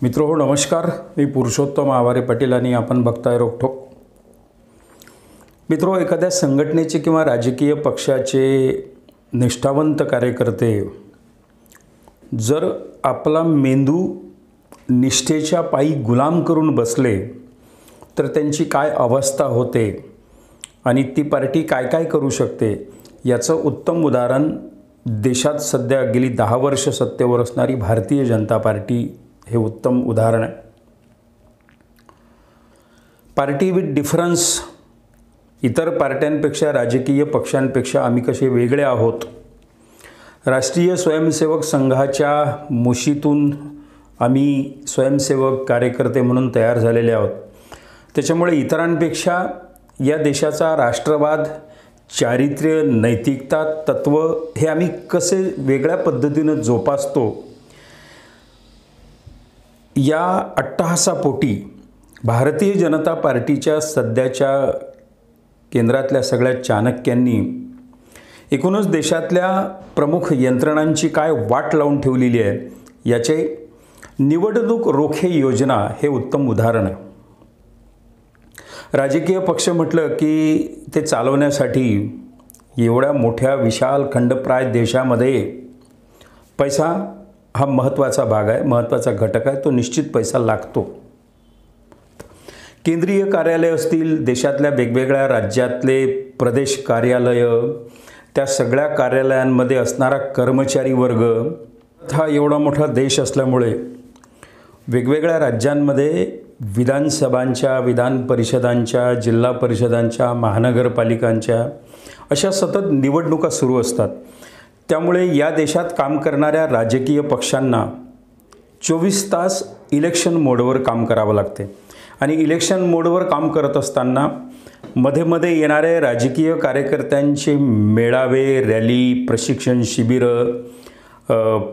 मित्रो नमस्कार, मी पुरुषोत्तम आवारे पाटील आणि आपण बघताय रोकठोक. मित्रो, एखाद्या संघटनेचे किंवा राजकीय पक्षाचे निष्ठावंत कार्यकर्ते जर आपला मेंदू निष्ठेच्या पायी गुलाम करून बसले तर त्यांची काय अवस्था होते आणि ती पार्टी काय काय करू शकते याचं उत्तम उदाहरण देशात सध्या गेली 10 वर्ष सत्तेवर असणारी भारतीय जनता पार्टी हे उत्तम उदाहरण आहे. Party with difference. इतर पार्ट्यांपेक्षा, राजकीय पक्षांपेक्षा आम्ही कसे वेगळे आहोत. राष्ट्रीय स्वयंसेवक संघाच्या मुशीतून आम्ही स्वयंसेवक कार्यकर्ते म्हणून तयार झालेले आहोत. त्याच्यामुळे इतरांपेक्षा या देशाचा राष्ट्रवाद, चारित्र्य, नैतिकता, तत्त्व हे आम्ही कसे वेगळ्या पद्धतीनं जोपासतो या अट्टहासापोटी भारतीय जनता पार्टीच्या सध्याच्या केंद्रातल्या सगळ्या चाणक्यांनी एकूणच देशातल्या प्रमुख यंत्रणांची काय वाट लावून ठेवलेली आहे याचे निवडणूक रोखे योजना हे उत्तम उदाहरण आहे. राजकीय पक्ष म्हटलं की ते चालवण्यासाठी एवढ्या मोठ्या विशाल खंडप्राय देशामध्ये पैसा हा महत्त्वाचा भाग आहे, महत्त्वाचा घटक आहे. तो निश्चित पैसा लागतो. केंद्रीय कार्यालय असतील, देशातल्या वेगवेगळ्या राज्यातले प्रदेश कार्यालय, त्या सगळ्या कार्यालयांमध्ये असणारा कर्मचारी वर्ग, हा एवढा मोठा देश असल्यामुळे वेगवेगळ्या राज्यांमध्ये विधानसभांच्या, विधान परिषदांच्या, जिल्हा परिषदांच्या, महानगरपालिकांच्या अशा सतत निवडणुका सुरू असतात. त्यामुळे या देशात काम करणाऱ्या राजकीय पक्षांना 24 तास इलेक्शन मोडवर काम करावं लागते आणि इलेक्शन मोडवर काम करत असताना मध्ये मध्ये येणारे राजकीय कार्यकर्त्यांचे मेळावे, रॅली, प्रशिक्षण शिबिरं,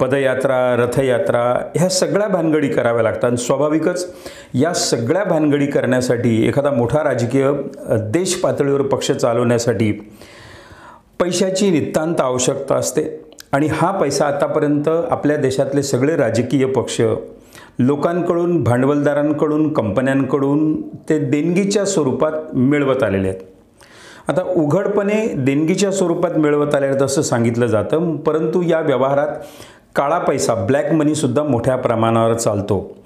पदयात्रा, रथयात्रा ह्या सगळ्या भानगडी कराव्या लागतात. स्वाभाविकच या सगळ्या भानगडी करण्यासाठी एखादा मोठा राजकीय देश पातळीवर पक्ष चालवण्यासाठी पैशाची नितांत आवश्यकता असते आणि हा पैसा आतापर्यंत आपल्या देशातले सगळे राजकीय पक्ष लोकांकडून, भांडवलदारांकडून, कंपन्यांकडून ते देणगीच्या स्वरूपात मिळवत आलेले आहेत. आता उघडपणे देणगीच्या स्वरूपात मिळवत आले आहेत असं सांगितलं जातं, परंतु या व्यवहारात काळा पैसा, ब्लॅक मनीसुद्धा मोठ्या प्रमाणावर चालतो.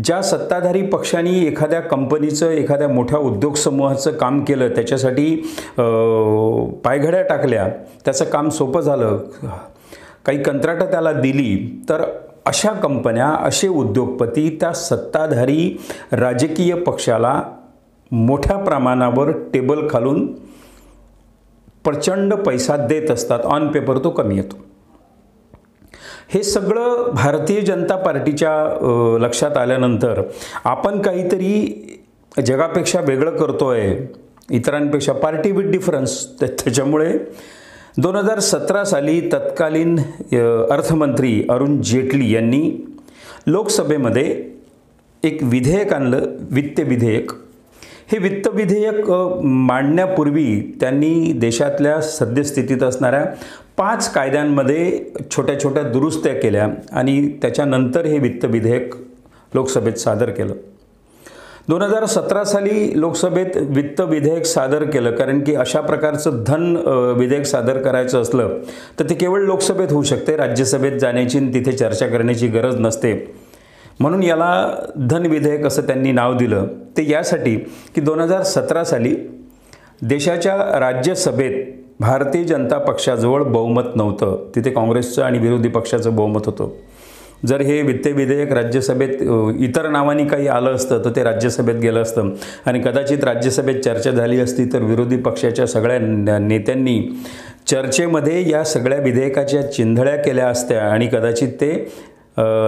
ज्या सत्ताधारी पक्षांनी एखाद्या कंपनीचं, एखाद्या मोठ्या उद्योग समूहाचं काम केलं, त्याच्यासाठी पायघड्या टाकल्या, त्याचं काम सोपं झालं, काही कंत्राटं त्याला दिली, तर अशा कंपन्या, असे उद्योगपती त्या सत्ताधारी राजकीय पक्षाला मोठ्या प्रमाणावर टेबल खालून प्रचंड पैसा देत असतात. ऑन पेपर तो कमी येतो. हे सगळं भारतीय जनता पार्टीच्या लक्षात आल्यानंतर आपण काहीतरी जगापेक्षा वेगळं करतोय, इतरांपेक्षा, पार्टी विथ डिफरन्स. त्याच्यामुळे 2017 साली तत्कालीन अर्थमंत्री अरुण जेटली यांनी लोकसभेमध्ये एक विधेयक आणलं, वित्त विधेयक. हे वित्त विधेयक मांडण्यापूर्वी त्यांनी देशातल्या सद्यस्थितीत असणाऱ्या 5 कायद्यांमध्ये छोट्या छोट्या दुरुस्त्या केल्या आणि त्याच्यानंतर हे वित्त विधेयक लोकसभेत सादर केलं. 2017 साली लोकसभेत वित्त विधेयक सादर केलं, कारण की अशा प्रकारचं धन विधेयक सादर करायचं असलं तर ते केवळ लोकसभेत होऊ शकते, राज्यसभेत जाण्याची आणि तिथे चर्चा करण्याची गरज नसते. म्हणून याला धन विधेयक असं त्यांनी नाव दिलं. ते यासाठी की 2017 साली देशाच्या राज्यसभेत भारतीय जनता पक्षाजवळ बहुमत नव्हतं. तिथे काँग्रेसचं आणि विरोधी पक्षाचं बहुमत होतं. जर हे वित्त विधेयक राज्यसभेत इतर नावांनी काही आलं असतं तर ते राज्यसभेत गेलं असतं आणि कदाचित राज्यसभेत चर्चा झाली असती तर विरोधी पक्षाच्या सगळ्या नेत्यांनी चर्चेमध्ये या सगळ्या विधेयकाच्या चिंधळ्या केल्या असत्या आणि कदाचित ते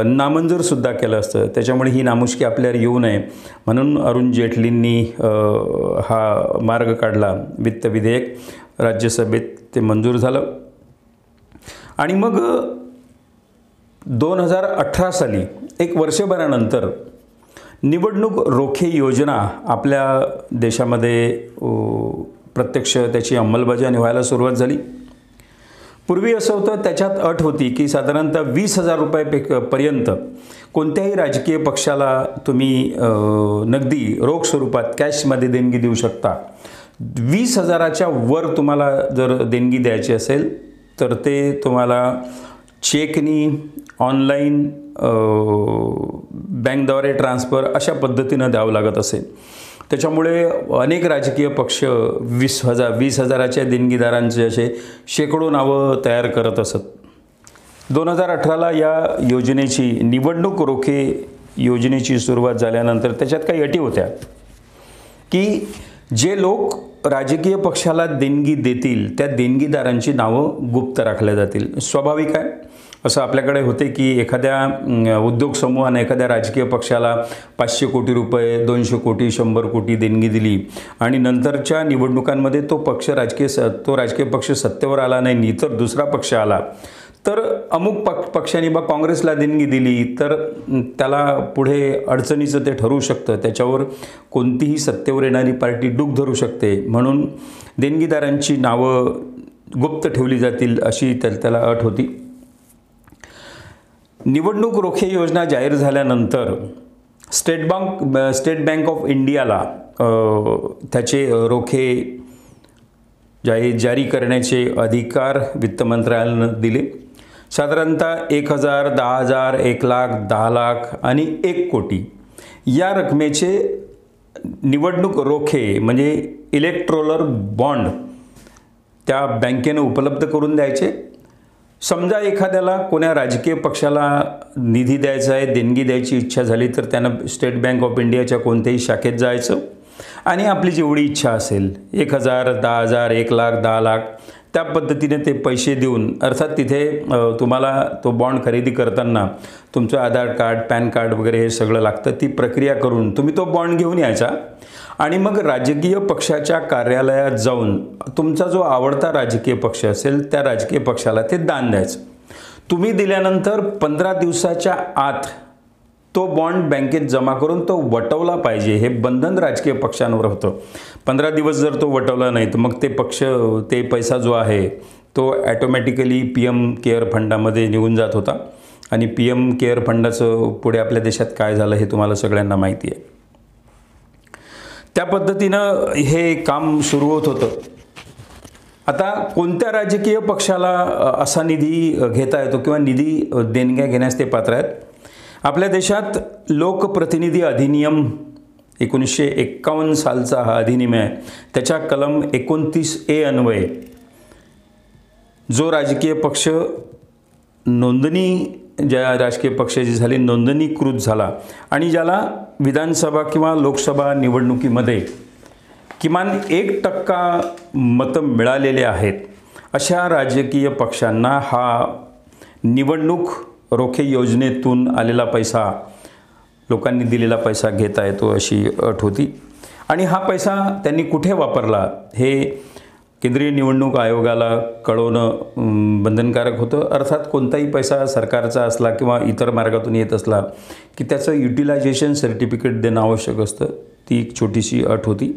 नामंजूरसुद्धा केलं असतं. त्याच्यामुळे ही नामुष्की आपल्यावर येऊ नये म्हणून अरुण जेटलींनी हा मार्ग काढला. वित्त विधेयक राज्यसभेत ते मंजूर झालं आणि मग 2018 साली एक वर्षभरानंतर निवडणूक रोखे योजना आपल्या देशामध्ये प्रत्यक्ष त्याची अंमलबजावणी व्हायला सुरुवात झाली. पूर्वी असं होतं, त्याच्यात अट होती की साधारणतः 20,000 रुपयापर्यंत कोणत्याही राजकीय पक्षाला तुम्ही नगदी रोख स्वरूपात कॅशमध्ये देणगी देऊ शकता. 20,000च्या वर तुम्हाला जर देणगी द्यायची असेल तर ते तुम्हाला चेकनी, ऑनलाईन, बँकद्वारे ट्रान्सफर अशा पद्धतीनं द्यावं लागत असेल. त्याच्यामुळे अनेक राजकीय पक्ष 20,000च्या देणगीदारांचे असे शेकडो नावं तयार करत असत. 2018ला या योजनेची, निवडणूक रोखे योजनेची सुरुवात झाल्यानंतर त्याच्यात काही अटी होत्या की जे लोक राजकीय पक्षाला देणगी देतील त्या देणगीदारांची नावं गुप्त राखल्या जातील. स्वाभाविक आहे, असं आपल्याकडे होते की एखाद्या उद्योग समूहाने एखाद्या राजकीय पक्षाला 500 कोटी रुपये, 200 कोटी, 100 कोटी देणगी दिली आणि नंतरच्या निवडणुकांमध्ये तो राजकीय पक्ष सत्तेवर आला नाही, इतर दुसरा पक्ष आला, तर अमुक पक्षाने बा काँग्रेसला देणगी दिली तर त्याला पुढे अडचणीचं ते ठरू शकतं. त्याच्यावर कोणतीही सत्तेवर येणारी पार्टी डूख धरू शकते. म्हणून देणगीदारांची नावं गुप्त ठेवली जातील अशी त्याला अट होती. निवडणूक रोखे योजना जाहीर झाल्यानंतर स्टेट बँक ऑफ इंडियाला त्याचे रोखे जारी करण्याचे अधिकार वित्त मंत्रालयानं दिले. साधारणतः 1,000, 10,000, 1,00,000, 10,00,000 आणि 1 कोटी या रकमेचे निवडणूक रोखे म्हणजे इलेक्टोरल बॉन्ड त्या बँकेनं उपलब्ध करून द्यायचे. समजा एखाद्याला कोण्या राजकीय पक्षाला निधी द्यायचा आहे, देणगी द्यायची इच्छा झाली तर त्यानं स्टेट बँक ऑफ इंडियाच्या कोणत्याही शाखेत जायचं आणि आपली जेवढी इच्छा असेल 1,000, 10,000, 1,00,000, 10,00,000 त्या पद्धतीने ते पैसे देऊन, अर्थात तिथे तुम्हाला तो बॉन्ड खरेदी करताना तुमचं आधार कार्ड, पॅन कार्ड वगैरे हे सगळं लागतं. ती प्रक्रिया करून तुम्ही तो बॉन्ड घेऊन यायचा आणि मग राजकीय पक्षाच्या कार्यालयात जाऊन तुमचा जो आवडता राजकीय पक्ष असेल त्या राजकीय पक्षाला ते दान द्यायचं. तुम्ही दिल्यानंतर 15 दिवसाच्या आत तो बॉन्ड बँकेत जमा करून तो वटवला पाहिजे. हे बंधन राजकीय पक्षांवर होतं. 15 दिवस जर तो वटवला नाही तर मग ते पैसा जो आहे तो ॲटोमॅटिकली PM केअर फंडामध्ये निघून जात होता आणि PM केअर फंडाचं पुढे आपल्या देशात काय झालं हे तुम्हाला सगळ्यांना माहिती आहे. त्या पद्धतीनं हे काम सुरू होत होतं. आता कोणत्या राजकीय पक्षाला असा निधी घेता येतो किंवा निधी देणग्या घेण्यास ते पात्र आहेत? आपल्या देशात लोकप्रतिनिधी अधिनियम 1951 सालचा हा अधिनियम आहे. त्याच्या कलम 29A अन्वये जो राजकीय पक्ष ज्या राजकीय पक्षाची झाली नोंदणीकृत झाला आणि ज्याला विधानसभा किंवा लोकसभा निवडणुकीमध्ये किमान 1% मतं मिळालेले आहेत अशा राजकीय पक्षांना हा निवडणूक रोखे योजनेतून आलेला पैसा, लोकांनी दिलेला पैसा घेता येतो अशी अट होती. आणि हा पैसा त्यांनी कुठे वापरला हे केंद्रीय निवडणूक आयोगाला कळवणं बंधनकारक होतं. अर्थात कोणताही पैसा सरकारचा असला किंवा इतर मार्गातून येत असला की त्याचं युटिलायझेशन सर्टिफिकेट देणं आवश्यक असतं. ती एक छोटीशी अट होती.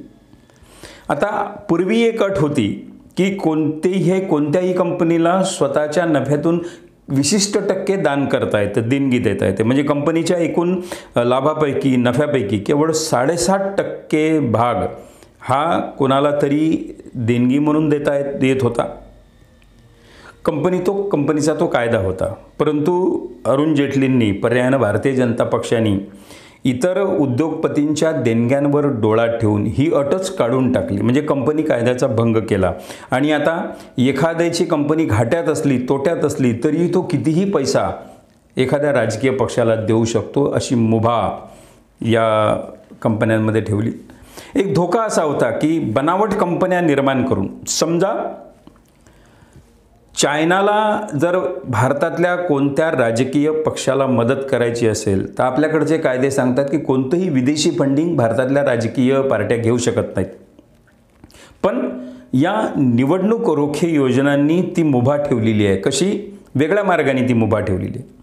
आता पूर्वी एक अट होती की कोणत्याही कंपनीला स्वतःच्या नफ्यातून विशिष्ट टक्के दान करता येतं, देणगी देता येते. म्हणजे कंपनीच्या एकूण लाभापैकी, नफ्यापैकी केवळ 7.5% भाग हा कोणाला तरी देणगी म्हणून येत होता. कंपनीचा तो कायदा होता. परंतु अरुण जेटलींनी, पर्यायानं भारतीय जनता पक्षाने इतर उद्योगपतींच्या देणग्यांवर डोळा ठेवून ही अटच काढून टाकली. म्हणजे कंपनी कायद्याचा भंग केला. आणि आता एखाद्याची कंपनी घाट्यात असली, तोट्यात असली तरी तो कितीही पैसा एखाद्या राजकीय पक्षाला देऊ शकतो अशी मुभा या कंपन्यांमध्ये ठेवली. एक धोका असा होता की बनावट कंपन्या निर्माण करून, समजा चायनाला जर भारतातल्या कोणत्या राजकीय पक्षाला मदत करायची असेल तर आपल्याकडचे कायदे सांगतात की कोणतंही विदेशी फंडिंग भारतातल्या राजकीय पार्ट्या घेऊ शकत नाहीत. पण या निवडणूक रोखे योजनांनी ती मुभा ठेवलेली आहे. कशी? वेगळ्या मार्गाने ती मुभा ठेवलेली आहे.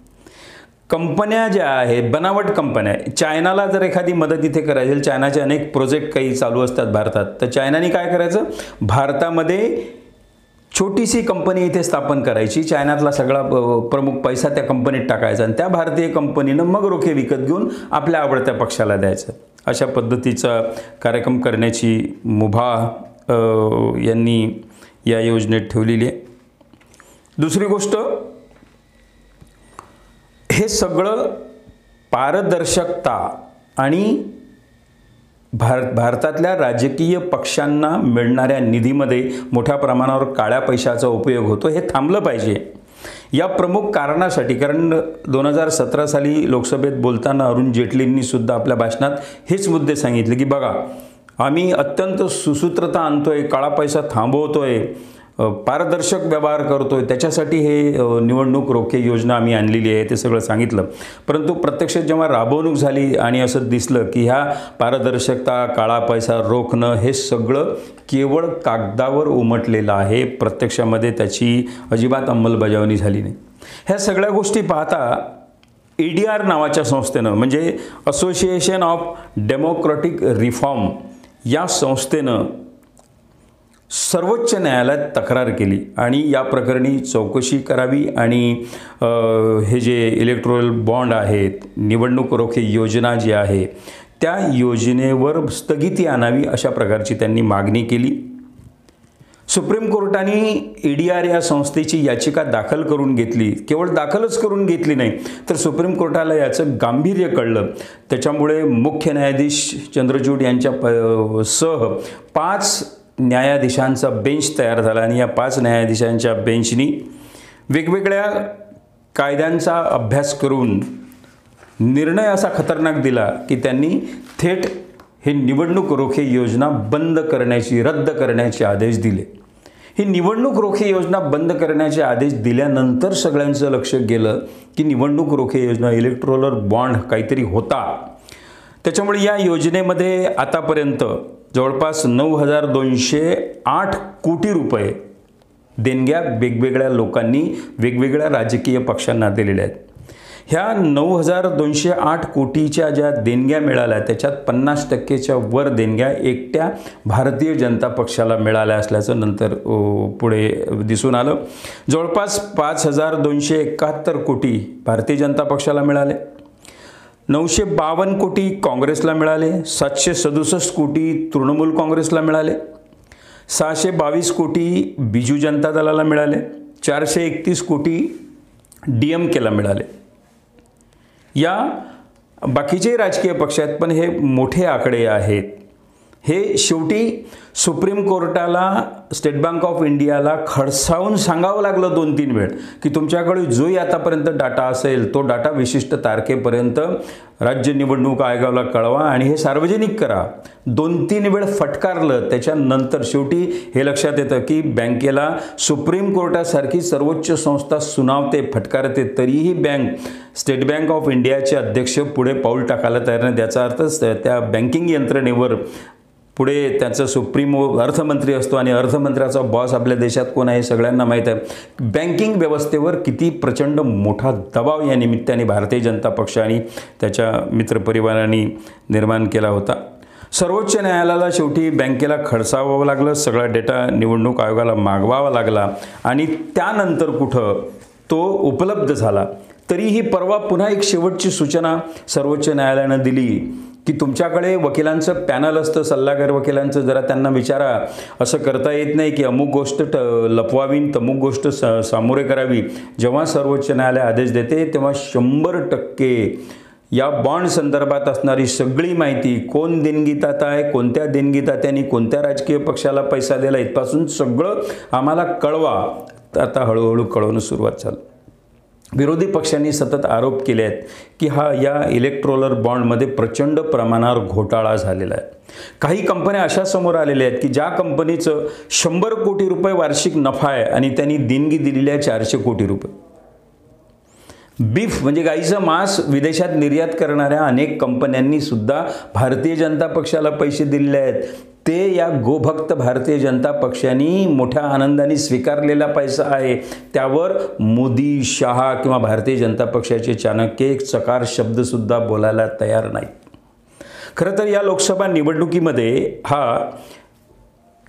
कंपन्या ज्या आहेत, बनावट कंपन्या, चायनाला जर एखादी मदत इथे करायची असेल, चायनाचे अनेक प्रोजेक्ट काही चालू असतात भारतात, तर चायनाने काय करायचं, भारतामध्ये छोटीशी कंपनी इथे स्थापन करायची, चायनातला सगळा प्रमुख पैसा त्या कंपनीत टाकायचा आणि त्या भारतीय कंपनीनं मग रोखे विकत घेऊन आपल्या आवडत्या पक्षाला द्यायचं. अशा पद्धतीचा कार्यक्रम करण्याची मुभा यांनी या योजनेत ठेवलेली आहे. दुसरी गोष्ट, हे सगळं पारदर्शकता आणि भारतातल्या राजकीय पक्षांना मिळणाऱ्या निधीमध्ये मोठ्या प्रमाणावर काळ्या पैशाचा उपयोग होतो, हे थांबलं पाहिजे. या प्रमुख कारणासाठी, कारण 2017 साली लोकसभेत बोलताना अरुण जेटलींनी सुद्धा आपल्या भाषणात हेच मुद्दे सांगितले की बघा, आम्ही अत्यंत सुसूत्रता आणतोय, काळा पैसा थांबवतोय, पारदर्शक व्यवहार करतोय, त्याच्यासाठी हे निवडणूक रोखे योजना आम्ही आणलेली आहे, ते सगळं सांगितलं. परंतु प्रत्यक्षात जेव्हा राबवणूक झाली आणि असं दिसलं की ह्या पारदर्शकता, काळा पैसा रोखणं हे सगळं केवळ कागदावर उमटलेलं आहे, प्रत्यक्षामध्ये त्याची अजिबात अंमलबजावणी झाली नाही. ह्या सगळ्या गोष्टी पाहता ADR नावाच्या संस्थेनं, म्हणजे असोसिएशन ऑफ डेमोक्रॅटिक रिफॉर्म या संस्थेनं सर्वोच्च न्यायालयात तक्रार केली आणि या प्रकरणी चौकशी करावी आणि हे जे इलेक्टोरल बॉन्ड आहेत, निवडणूक रोखे योजना जी आहे, त्या योजनेवर स्थगिती आणावी अशा प्रकारची त्यांनी मागणी केली. सुप्रीम कोर्टाने ADR या संस्थेची याचिका दाखल करून घेतली. केवळ दाखलच करून घेतली नाही, तर सुप्रीम कोर्टाला याचं गांभीर्य कळलं. त्याच्यामुळे मुख्य न्यायाधीश चंद्रचूड यांच्या सह 5 न्यायाधीशांचा बेंच तयार झाला आणि या 5 न्यायाधीशांच्या बेंचनी वेगवेगळ्या कायद्यांचा अभ्यास करून निर्णय असा खतरनाक दिला की त्यांनी थेट हे निवडणूक रोखे योजना बंद करण्याची, रद्द करण्याचे आदेश दिले. ही निवडणूक रोखे योजना बंद करण्याचे आदेश दिल्यानंतर सगळ्यांचं लक्ष गेलं की निवडणूक रोखे योजना, इलेक्टोरल बॉन्ड काहीतरी होता. त्याच्यामुळे या योजनेमध्ये आतापर्यंत जवळपास 9,208 कोटी रुपये देणग्या वेगवेगळ्या लोकांनी वेगवेगळ्या राजकीय पक्षांना दिलेल्या आहेत. ह्या 9,208 कोटीच्या ज्या देणग्या मिळाल्या त्याच्यात 50%च्या वर देणग्या एकट्या भारतीय जनता पक्षाला मिळाल्या असल्याचं नंतर पुढे दिसून आलं. जवळपास 5,271 कोटी भारतीय जनता पक्षाला मिळाले, 952 कोटी काँग्रेसला मिळाले, 767 कोटी तृणमूल काँग्रेसला मिळाले, 622 कोटी बिजू जनता दलाला मिळाले, 431 कोटी DMKला मिळाले. या बाकीचे राजकीय पक्ष आहेत, पण हे मोठे आकडे आहेत. हे शेवटी सुप्रीम कोर्टाला, स्टेट बँक ऑफ इंडियाला खडसावून सांगावं लागलं 2-3 वेळ की तुमच्याकडे जोही आतापर्यंत डाटा असेल तो डाटा विशिष्ट तारखेपर्यंत राज्य निवडणूक आयोगाला कळवा आणि हे सार्वजनिक करा. 2-3 वेळ फटकारलं. त्याच्यानंतर शेवटी हे लक्षात येतं की बँकेला सुप्रीम कोर्टासारखी सर्वोच्च संस्था सुनावते, फटकारते, तरीही स्टेट बँक ऑफ इंडियाचे अध्यक्ष पुढे पाऊल टाकायला तयार नाही. त्याचा अर्थ त्या बँकिंग यंत्रणेवर पुढे त्याचं सुप्रीमो अर्थमंत्री असतो आणि अर्थमंत्र्याचा बॉस आपल्या देशात कोण आहे सगळ्यांना माहीत आहे. बँकिंग व्यवस्थेवर किती प्रचंड मोठा दबाव या निमित्ताने भारतीय जनता पक्ष आणि त्याच्या मित्रपरिवारांनी निर्माण केला होता. सर्वोच्च न्यायालयाला शेवटी बँकेला खडसावावं लागलं, सगळा डेटा निवडणूक आयोगाला मागवावा लागला आणि त्यानंतर कुठं तो उपलब्ध झाला. तरीही परवा पुन्हा एक शेवटची सूचना सर्वोच्च न्यायालयानं दिली की तुमच्याकडे वकिलांचं पॅनल असतं, सल्लागार वकिलांचं, जरा त्यांना विचारा, असं करता येत नाही की अमुक गोष्ट लपवावी, तमुक गोष्ट सामोरे करावी. जेव्हा सर्वोच्च न्यायालय आदेश देते तेव्हा 100% या बॉन्ड संदर्भात असणारी सगळी माहिती, कोण देणगीदाता आहे, कोणत्या देणगीदात्यांनी कोणत्या राजकीय पक्षाला पैसा दिला, इथपासून सगळं आम्हाला कळवा. आता हळूहळू कळवणं सुरुवात झालं. विरोधी पक्षांनी सतत आरोप केले आहेत की या इलेक्टोरल बॉन्डमध्ये प्रचंड प्रमाणावर घोटाळा झालेला आहे. काही कंपन्या अशा समोर आलेल्या आहेत की ज्या कंपनीचं 100 कोटी रुपये वार्षिक नफा आहे आणि त्यांनी देणगी दिलेली आहे 400 कोटी रुपये. बीफ म्हणजे गाईचं मांस विदेशात निर्यात करणाऱ्या अनेक कंपन्यांनी सुद्धा भारतीय जनता पक्षाला पैसे दिलेले आहेत. ते या गोभक्त भारतीय जनता पक्षाने मोठ्या आनंदाने स्वीकारलेला पैसा आहे. त्यावर मोदी, शहा किंवा भारतीय जनता पक्षाचे चाणक्य एक चकार शब्दसुद्धा बोलायला तयार नाहीत. खरं तर या लोकसभा निवडणुकीमध्ये हा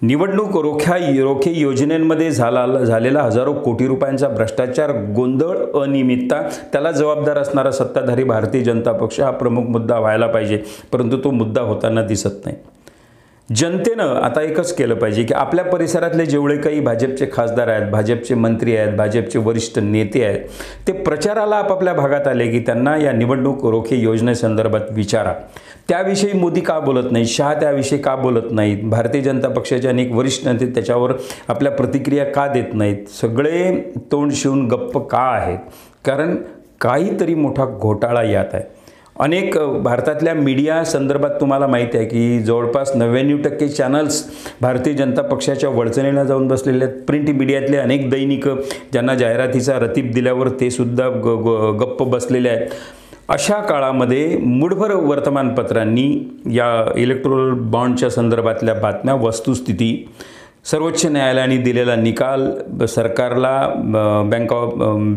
निवडणूक रोखे योजनेमध्ये झालेला हजारो कोटी रुपयांचा भ्रष्टाचार, गोंधळ, अनियमितता, त्याला जबाबदार असणारा सत्ताधारी भारतीय जनता पक्ष हा प्रमुख मुद्दा व्हायला पाहिजे, परंतु तो मुद्दा होताना दिसत नाही. जनतेनं आता एकच केलं पाहिजे की आपल्या परिसरातले जेवढे काही भाजपचे खासदार आहेत, भाजपचे मंत्री आहेत, भाजपचे वरिष्ठ नेते आहेत, ते प्रचाराला आपापल्या भागात आले की त्यांना या निवडणूक रोखे योजनेसंदर्भात विचारा. त्याविषयी मोदी का बोलत नाही, शहा त्याविषयी का बोलत नाहीत, भारतीय जनता पक्षाचे अनेक वरिष्ठ नेते त्याच्यावर आपल्या प्रतिक्रिया का देत नाहीत, सगळे तोंड शिवून गप्प का आहेत? कारण काहीतरी मोठा घोटाळा यात आहे. अनेक भारतातल्या मीडिया संदर्भात तुम्हाला माहिती आहे की जवळपास 99% चॅनल्स भारतीय जनता पक्षाच्या वळचणीला जाऊन बसलेले आहेत. प्रिंट मीडियातले अनेक दैनिकं ज्यांना जाहिरातीचा रतीब दिल्यावर ते सुद्धा गप्प बसलेले आहेत. अशा काळामध्ये मुठभर वर्तमानपत्रांनी या इलेक्ट्रोल बॉन्डच्या संदर्भातल्या बातम्या, वस्तुस्थिती, सर्वोच्च न्यायालयाने दिलेला निकाल, सरकारला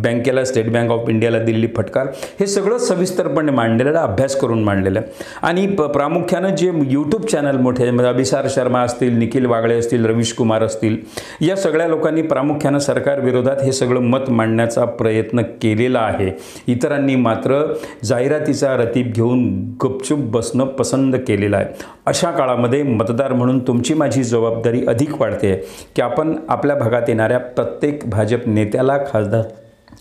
बँकेला, स्टेट बँक ऑफ इंडियाला दिलेली फटकार, हे सगळं सविस्तरपणे मांडलेलं, अभ्यास करून मांडलेलं आहे. आणि प्रामुख्यानं जे यूट्यूब चॅनल मोठे म्हणजे अभिसार शर्मा असतील, निखिल वागळे असतील, रवीश कुमार असतील, या सगळ्या लोकांनी प्रामुख्यानं सरकारविरोधात हे सगळं मत मांडण्याचा प्रयत्न केलेला आहे. इतरांनी मात्र जाहिरातीचा रतीब घेऊन गपचूप बसणं पसंत केलेलं आहे. अशा काळामध्ये मतदार म्हणून तुमची माझी जबाबदारी अधिक वाढते की आपण आपल्या भागात येणाऱ्या प्रत्येक भाजप नेत्याला,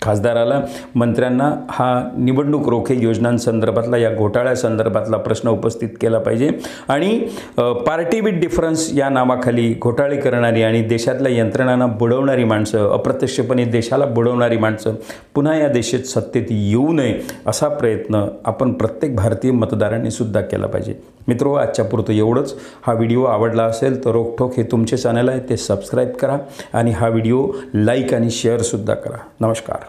खासदाराला, मंत्र्यांना हा निवडणूक रोखे योजनांसंदर्भातला, या घोटाळ्यासंदर्भातला प्रश्न उपस्थित केला पाहिजे. आणि पार्टी विथ डिफरन्स या नावाखाली घोटाळे करणारी आणि देशातल्या यंत्रणांना बुडवणारी माणसं, अप्रत्यक्षपणे देशाला बुडवणारी माणसं पुन्हा या देशात सत्तेत येऊ नये असा प्रयत्न आपण प्रत्येक भारतीय मतदारांनी सुद्धा केला पाहिजे. मित्रो, आजच्या पुरतं एवढंच. हा व्हिडिओ आवडला असेल तर रोखठोक हे तुमचे चॅनल आहे ते सबस्क्राईब करा आणि हा व्हिडिओ लाईक आणि शेअरसुद्धा करा. नमस्कार.